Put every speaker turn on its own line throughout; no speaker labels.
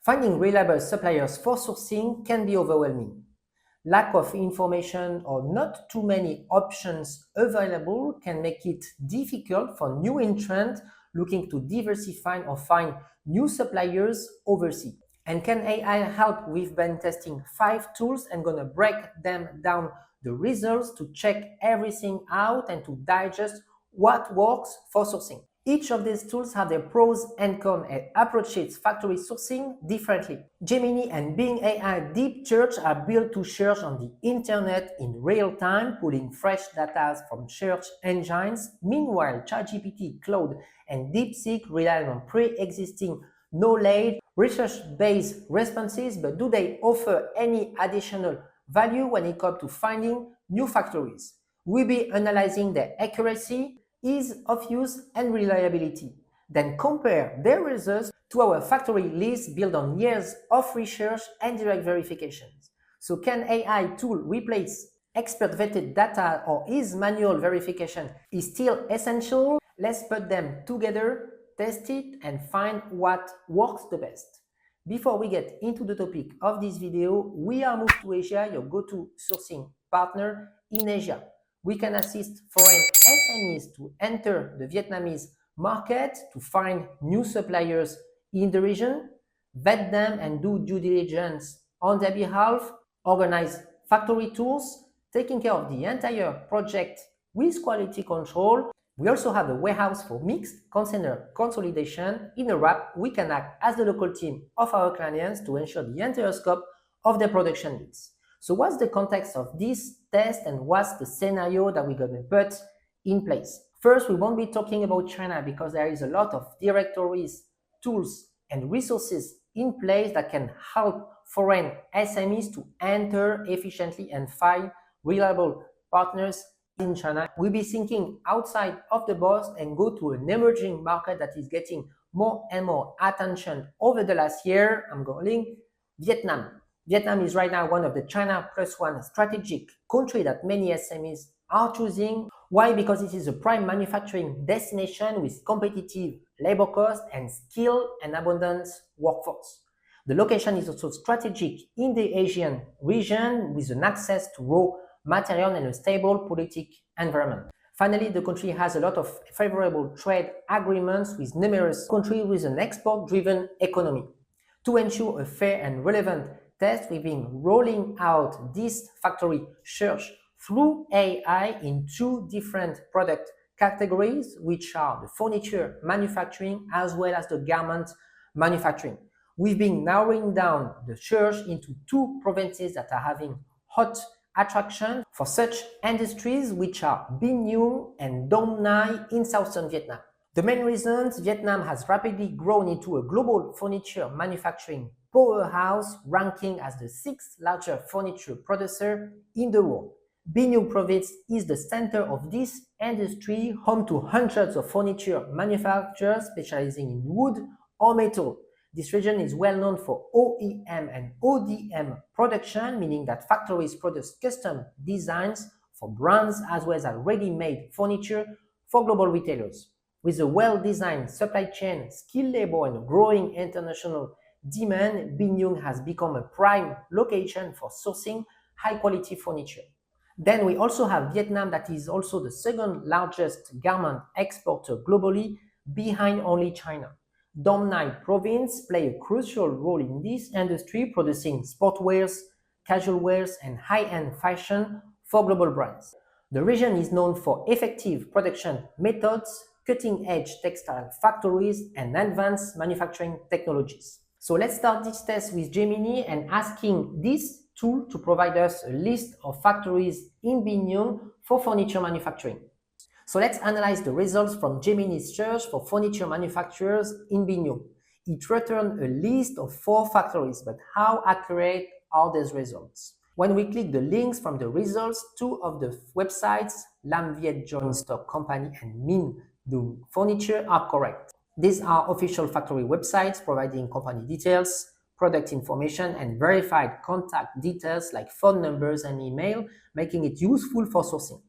Finding reliable suppliers for sourcing can be overwhelming. Lack of information or not too many options available can make it difficult for new entrants looking to diversify or find new suppliers overseas. And can AI help with Ben testing 5 tools? I'm gonna break them down the results to check everything out and to digest what works for sourcing. Each of these tools have their pros and cons and approaches factory sourcing differently. Gemini and Bing AI Deep Search are built to search on the internet in real time, pulling fresh data from search engines. Meanwhile, ChatGPT, Claude, and DeepSeek rely on pre-existing knowledge, research-based responses, but do they offer any additional value when it comes to finding new factories? We'll be analyzing their accuracy, ease of use, and reliability. Then compare their results to our factory list built on years of research and direct verifications. So can AI tool replace expert vetted data, or is manual verification still essential? Let's put them together, test it, and find what works the best. Before we get into the topic of this video, we are moved to Asia, your go-to sourcing partner in Asia. We can assist foreign SMEs to enter the Vietnamese market, to find new suppliers in the region, vet them and do due diligence on their behalf, organize factory tours, taking care of the entire project with quality control. We also have a warehouse for mixed container consolidation. In a wrap, we can act as the local team of our clients to ensure the entire scope of their production needs. So what's the context of this test and what's the scenario that we're going to put in place? First, we won't be talking about China because there is a lot of directories, tools, and resources in place that can help foreign SMEs to enter efficiently and find reliable partners in China. We'll be thinking outside of the box and go to an emerging market that is getting more and more attention over the last year. I'm calling Vietnam. Vietnam is right now one of the China plus one strategic country that many SMEs are choosing. Why? Because it is a prime manufacturing destination with competitive labor costs and skilled and abundant workforce. The location is also strategic in the Asian region with an access to raw material and a stable politic environment. Finally, the country has a lot of favorable trade agreements with numerous countries with an export-driven economy. To ensure a fair and relevant test, we've been rolling out this factory search through AI in 2 different product categories, which are the furniture manufacturing as well as the garment manufacturing. We've been narrowing down the search into 2 provinces that are having hot attraction for such industries, which are Bình Dương and Đồng Nai in southern Vietnam. The main reasons: Vietnam has rapidly grown into a global furniture manufacturing powerhouse, ranking as the 6th largest furniture producer in the world. Bình Dương province is the center of this industry, home to hundreds of furniture manufacturers specializing in wood or metal. This region is well known for OEM and ODM production, meaning that factories produce custom designs for brands as well as ready-made furniture for global retailers. With a well-designed supply chain, skilled labor, and growing international demand, Bình Dương has become a prime location for sourcing high-quality furniture. Then we also have Vietnam, that is also the 2nd largest garment exporter globally, behind only China. Đồng Nai province play a crucial role in this industry, producing sportwears, casual wears, and high-end fashion for global brands. The region is known for effective production methods, cutting-edge textile factories, and advanced manufacturing technologies. So let's start this test with Gemini and asking this tool to provide us a list of factories in Bình Dương for furniture manufacturing. So let's analyze the results from Gemini's search for furniture manufacturers in Bình Dương. It returned a list of 4 factories, but how accurate are these results? When we click the links from the results, 2 of the websites, Lam Viet Joint Stock Company and Minh Du Furniture, are correct. These are official factory websites providing company details, product information, and verified contact details like phone numbers and email, making it useful for sourcing.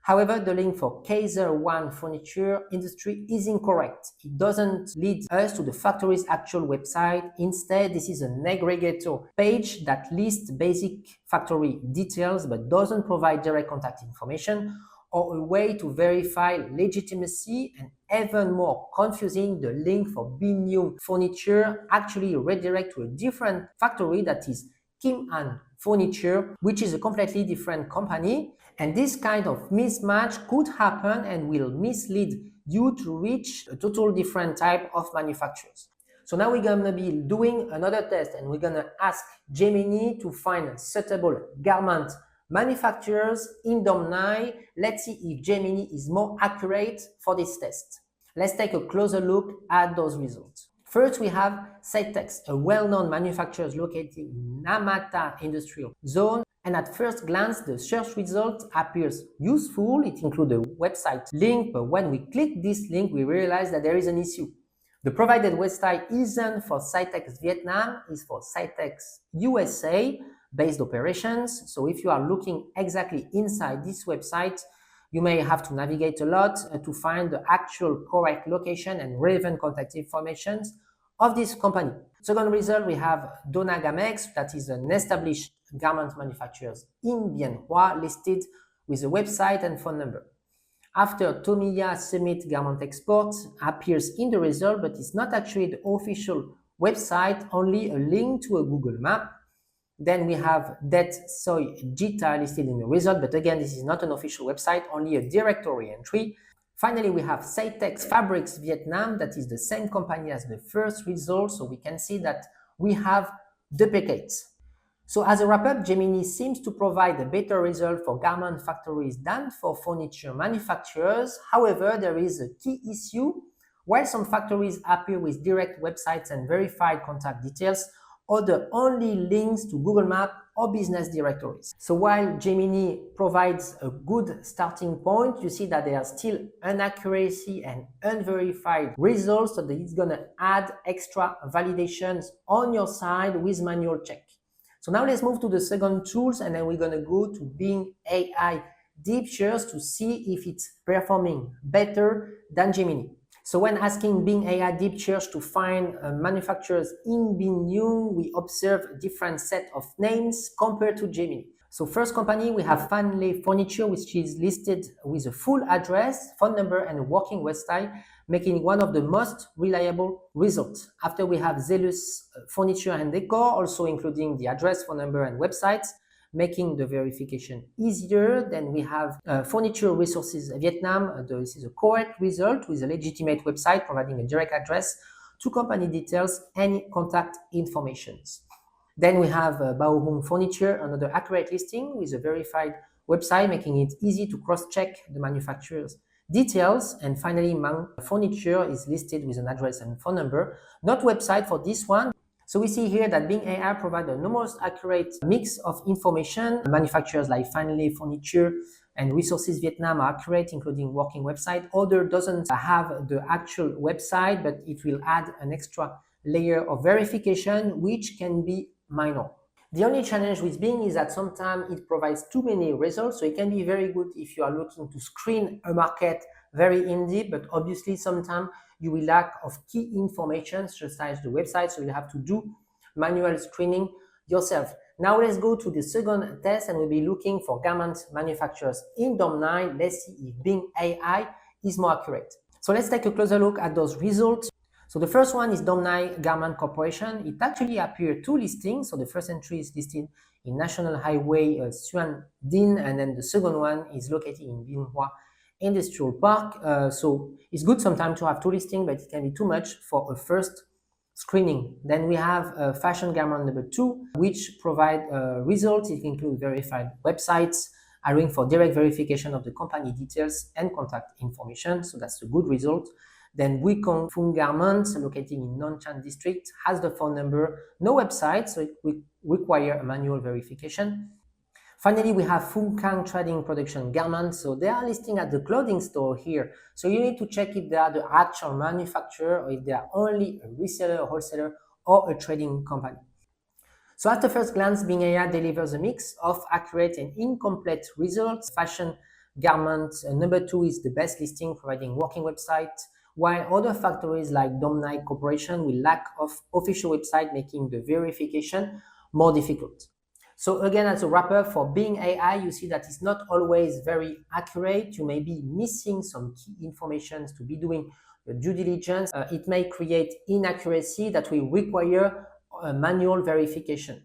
However, the link for Kaiser One Furniture Industry is incorrect. It doesn't lead us to the factory's actual website. Instead, this is an aggregator page that lists basic factory details but doesn't provide direct contact information or a way to verify legitimacy, and even more confusing, the link for Binnyung Furniture actually redirect to a different factory that is Kim An Furniture, which is a completely different company. And this kind of mismatch could happen and will mislead you to reach a total different type of manufacturers. So now we're going to be doing another test, and we're going to ask Gemini to find suitable garment manufacturers in Đồng Nai. Let's see if Gemini is more accurate for this test. Let's take a closer look at those results. First, we have Cytex, a well-known manufacturer located in Namata Industrial Zone. And at first glance, the search result appears useful. It includes a website link, but when we click this link, we realize that there is an issue. The provided website isn't for Cytex Vietnam, it's for Cytex USA based operations. So if you are looking exactly inside this website, you may have to navigate a lot to find the actual correct location and relevant contact information of this company. Second result, we have Donagamex, that is an established garment manufacturer in Bien Hoa, listed with a website and phone number. After Tomiya Summit Garment Export appears in the result, but it's not actually the official website, only a link to a Google map. Then we have Det Soy Gita listed in the result, but again, this is not an official website, only a directory entry. Finally, we have Cytex Fabrics Vietnam, that is the same company as the first result, so we can see that we have duplicates. So as a wrap-up, Gemini seems to provide a better result for garment factories than for furniture manufacturers. However, there is a key issue. While some factories appear with direct websites and verified contact details, other only links to Google Maps or business directories. So while Gemini provides a good starting point, you see that there are still inaccuracy and unverified results, so that it's going to add extra validations on your side with manual check. So now let's move to the second tools, and then we're going to go to Bing AI Deep Search to see if it's performing better than Gemini. So when asking Bing AI Deep Search to find manufacturers in Binnyung, we observe a different set of names compared to Gemini. So first company, we have Fanley Furniture, which is listed with a full address, phone number, and a working website, making it one of the most reliable results. After we have Zelus Furniture and Decor, also including the address, phone number, and websites, making the verification easier. Then we have Furniture Resources Vietnam. This is a correct result with a legitimate website providing a direct address to company details and contact informations. Then we have Bao Hung Furniture, another accurate listing with a verified website, making it easy to cross-check the manufacturer's details. And finally, Mang Furniture is listed with an address and phone number, not website for this one. So we see here that Bing AI provides the most accurate mix of information. Manufacturers like Fanley Furniture and Resources Vietnam are accurate, including working website. Other doesn't have the actual website, but it will add an extra layer of verification, which can be minor. The only challenge with Bing is that sometimes it provides too many results, so it can be very good if you are looking to screen a market very in deep, but obviously sometimes you will lack of key information such as the website, so you'll have to do manual screening yourself. Now let's go to the second test, and we'll be looking for garment manufacturers in Đồng Nai. Let's see if Bing AI is more accurate. So let's take a closer look at those results. So the first one is Đồng Nai Garment Corporation. It actually appeared two listings. So the first entry is listed in National Highway Xuan Dinh, and then the second one is located in Bien Hoa Industrial Park. So it's good sometimes to have two listings, but it can be too much for a first screening. Then we have Fashion Garment number 2, which provide results. It includes verified websites, allowing for direct verification of the company details and contact information. So that's a good result. Then Wikong Phung Garments, located in Non Chan district, has the phone number, no website, so it will require a manual verification. Finally, we have Phung Kang Trading Production Garments. So they are listing at the clothing store here. So you need to check if they are the actual manufacturer or if they are only a reseller, a wholesaler, or a trading company. So at the first glance, Bing AI delivers a mix of accurate and incomplete results. Fashion Garment, number 2 is the best listing, providing working website, while other factories like Đồng Nai Corporation will lack of official website, making the verification more difficult. So again, as a wrap-up, for Bing AI, you see that it's not always very accurate. You may be missing some key information to be doing the due diligence. It may create inaccuracy that will require manual verification.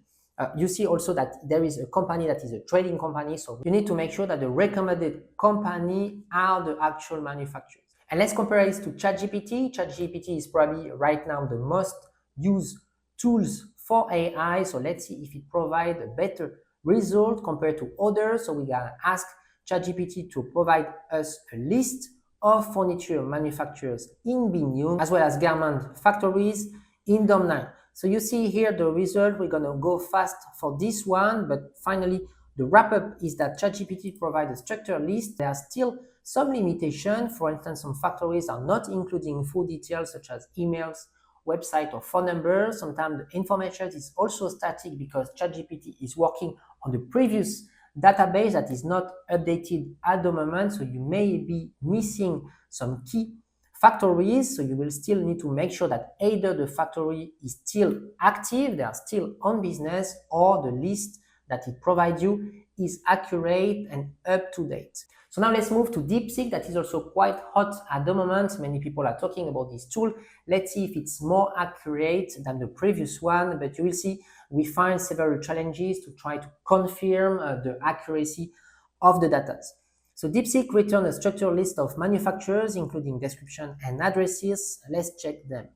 You see also that there is a company that is a trading company, so you need to make sure that the recommended company are the actual manufacturers. And let's compare this to ChatGPT. ChatGPT is probably right now the most used tools for AI. So let's see if it provides a better result compared to others. So we gotta ask ChatGPT to provide us a list of furniture manufacturers in Bình as well as garment factories in Đồng Nai. So you see here the result. We're gonna go fast for this one, but finally the wrap-up is that ChatGPT provides a structured list. There are still some limitations. For instance, some factories are not including full details such as emails, website, or phone number. Sometimes the information is also static because ChatGPT is working on the previous database that is not updated at the moment. So you may be missing some key factories. So you will still need to make sure that either the factory is still active, they are still on business, or the list that it provides you is accurate and up to date. So now let's move to DeepSeek, that is also quite hot at the moment. Many people are talking about this tool. Let's see if it's more accurate than the previous one, but you will see we find several challenges to try to confirm the accuracy of the data. So DeepSeek returned a structured list of manufacturers, including description and addresses. Let's check them.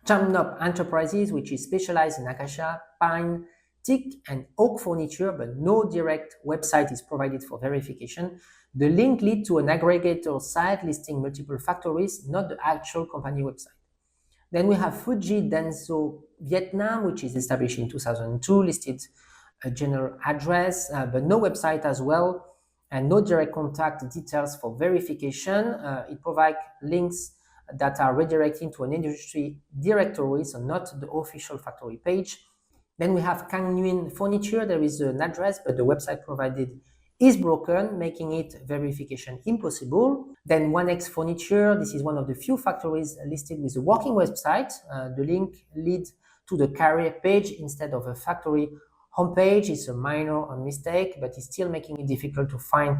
Chamnop Enterprises, which is specialized in acacia, pine, teak, and oak furniture, but no direct website is provided for verification. The link leads to an aggregator site listing multiple factories, not the actual company website. Then we have Fuji Denso Vietnam, which is established in 2002, listed a general address, but no website as well, and no direct contact details for verification. It provides links that are redirecting to an industry directory, so not the official factory page. Then we have Kang Nguyen Furniture. There is an address, but the website provided is broken, making it verification impossible. Then 1X Furniture. This is one of the few factories listed with a working website. The link leads to the career page instead of a factory homepage. It's a minor mistake, but it's still making it difficult to find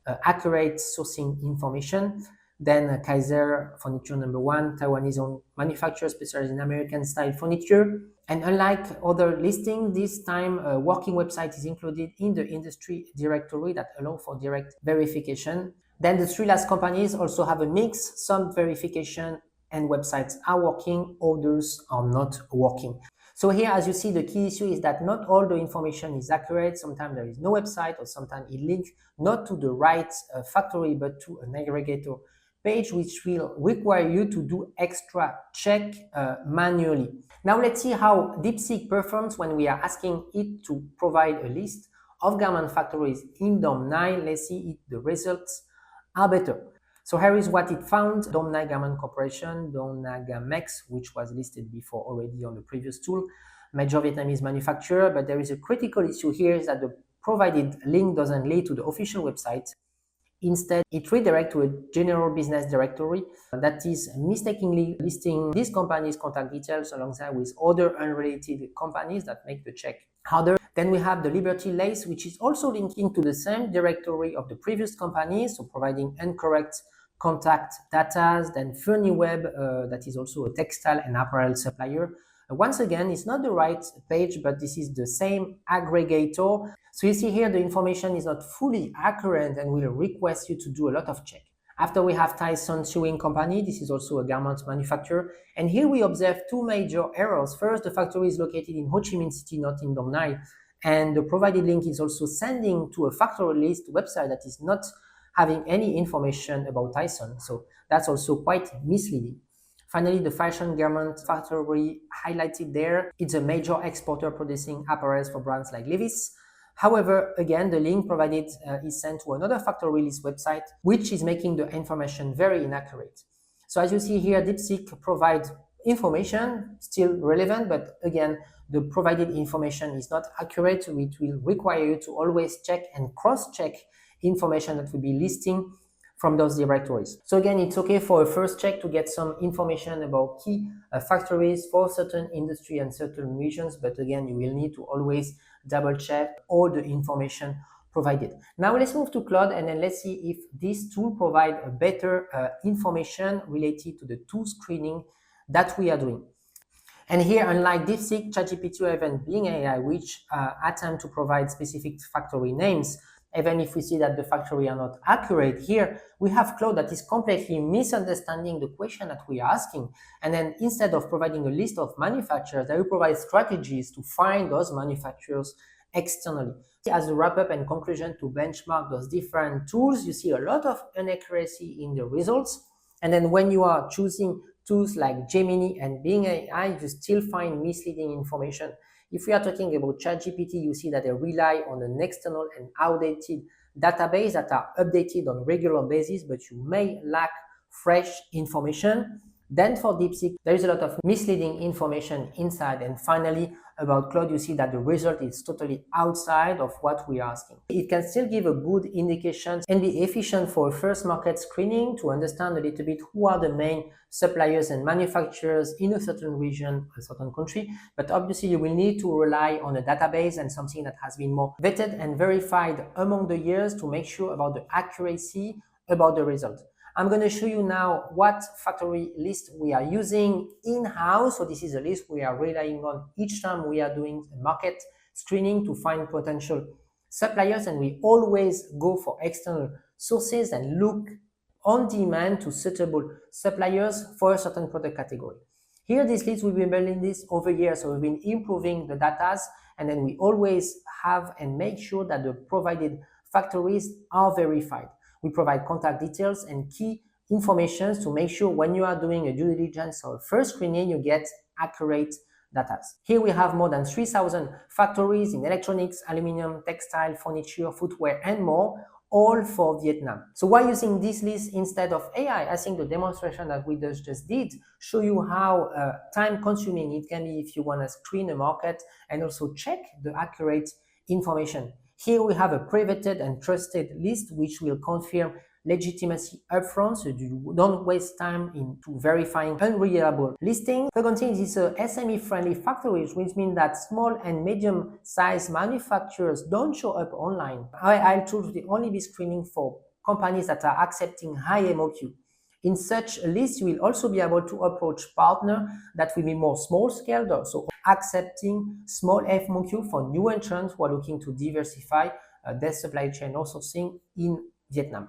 accurate sourcing information. Then Kaiser Furniture number 1, Taiwanese-owned manufacturer specialized in American-style furniture. And unlike other listings, this time a working website is included in the industry directory that allow for direct verification. Then the 3 last companies also have a mix. Some verification and websites are working, others are not working. So here, as you see, the key issue is that not all the information is accurate. Sometimes there is no website, or sometimes it links not to the right factory, but to an aggregator page, which will require you to do extra check manually. Now let's see how DeepSeek performs when we are asking it to provide a list of garment factories in Đồng Nai. Let's see if the results are better. So here is what it found. Đồng Nai Garment Corporation, Đồng Nai Gamex, which was listed before already on the previous tool, major Vietnamese manufacturer, but there is a critical issue here is that the provided link doesn't lead to the official website. Instead, it redirects to a general business directory that is mistakenly listing these companies' contact details alongside with other unrelated companies that make the check harder. Then we have the Liberty Lace, which is also linking to the same directory of the previous companies, so providing incorrect contact data. Then Furniweb, that is also a textile and apparel supplier. Once again, it's not the right page, but this is the same aggregator. So you see here, the information is not fully accurate and will request you to do a lot of check. After we have Tyson Sewing Company, this is also a garment manufacturer. And here we observe 2 major errors. First, the factory is located in Ho Chi Minh City, not in Đồng Nai. And the provided link is also sending to a factory list website that is not having any information about Tyson. So that's also quite misleading. Finally, the fashion garment factory highlighted there. It's a major exporter producing apparel for brands like Levi's. However, again, the link provided is sent to another factory list website, which is making the information very inaccurate. So as you see here, DeepSeek provides information, still relevant, but again, the provided information is not accurate. It will require you to always check and cross-check information that will be listing from those directories. So again, it's okay for a first check to get some information about key factories for certain industry and certain regions, but again, you will need to always double check all the information provided. Now let's move to Claude and then let's see if this tool provides a better information related to the tool screening that we are doing. And here, unlike DeepSeek, ChatGPT, or even Bing AI, which attempt to provide specific factory names, even if we see that the factory are not accurate, here we have Claude that is completely misunderstanding the question that we are asking. And then instead of providing a list of manufacturers, they will provide strategies to find those manufacturers externally. As a wrap-up and conclusion to benchmark those different tools, you see a lot of inaccuracy in the results. And then when you are choosing tools like Gemini and Bing AI, you still find misleading information. If we are talking about ChatGPT, you see that they rely on an external and outdated database that are updated on a regular basis, but you may lack fresh information. Then for DeepSeek, there is a lot of misleading information inside. And finally, about Claude, you see that the result is totally outside of what we are asking. It can still give a good indication and be efficient for a first market screening to understand a little bit who are the main suppliers and manufacturers in a certain region, a certain country. But obviously, you will need to rely on a database and something that has been more vetted and verified among the years to make sure about the accuracy about the result. I'm going to show you now what factory list we are using in-house. So this is a list we are relying on each time we are doing a market screening to find potential suppliers, and we always go for external sources and look on demand to suitable suppliers for a certain product category. Here, this list, we've been building this over years, so we've been improving the data, and then we always have and make sure that the provided factories are verified. We provide contact details and key information to make sure when you are doing a due diligence or first screening, you get accurate data. Here we have more than 3,000 factories in electronics, aluminum, textile, furniture, footwear, and more, all for Vietnam. So why using this list instead of AI? I think the demonstration that we just did show you how time consuming it can be if you want to screen a market and also check the accurate information. Here we have a pre-vetted and trusted list which will confirm legitimacy upfront, so you don't waste time into verifying unreliable listings. Second thing is SME-friendly factories, which means that small and medium-sized manufacturers don't show up online. AI tools will only be screening for companies that are accepting high MOQ. In such a list, you will also be able to approach partners that will be more small-scale, so accepting small MOQ for new entrants who are looking to diversify their supply chain or sourcing in Vietnam.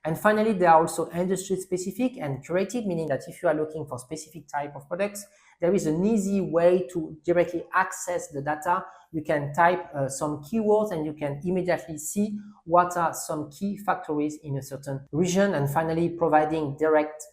And finally, they are also industry-specific and curated, meaning that if you are looking for specific type of products, there is an easy way to directly access the data. You can type some keywords and you can immediately see what are some key factories in a certain region. And finally, providing direct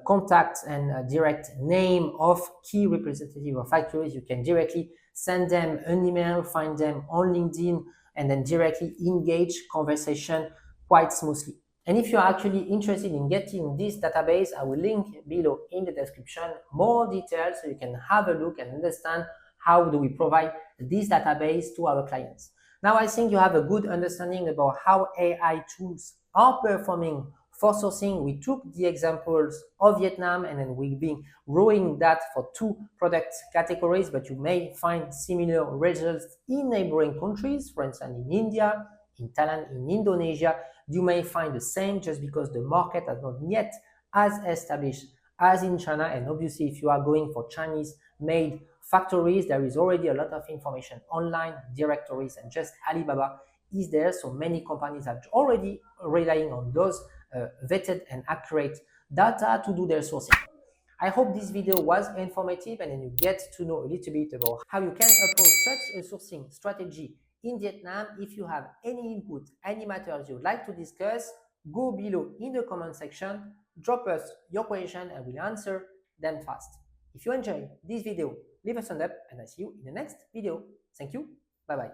contact and direct name of key representative of factories. You can directly send them an email, find them on LinkedIn, and then directly engage conversation quite smoothly. And if you're actually interested in getting this database, I will link below in the description more details so you can have a look and understand how do we provide this database to our clients. Now I think you have a good understanding about how AI tools are performing for sourcing. We took the examples of Vietnam and then we've been growing that for 2 product categories, but you may find similar results in neighboring countries, for instance in India, in Thailand, in Indonesia. You may find the same just because the market has not yet as established as in China. And obviously, if you are going for Chinese-made factories, there is already a lot of information online, directories, and just Alibaba is there. So many companies are already relying on those vetted and accurate data to do their sourcing. I hope this video was informative and then you get to know a little bit about how you can approach such a sourcing strategy in Vietnam. If you have any input, any matters you'd like to discuss, go below in the comment section, drop us your question and we'll answer them fast. If you enjoyed this video, leave a thumbs up and I'll see you in the next video. Thank you. Bye-bye.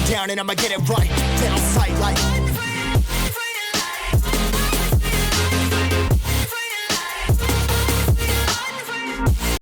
Down and I'ma get it right, down sight like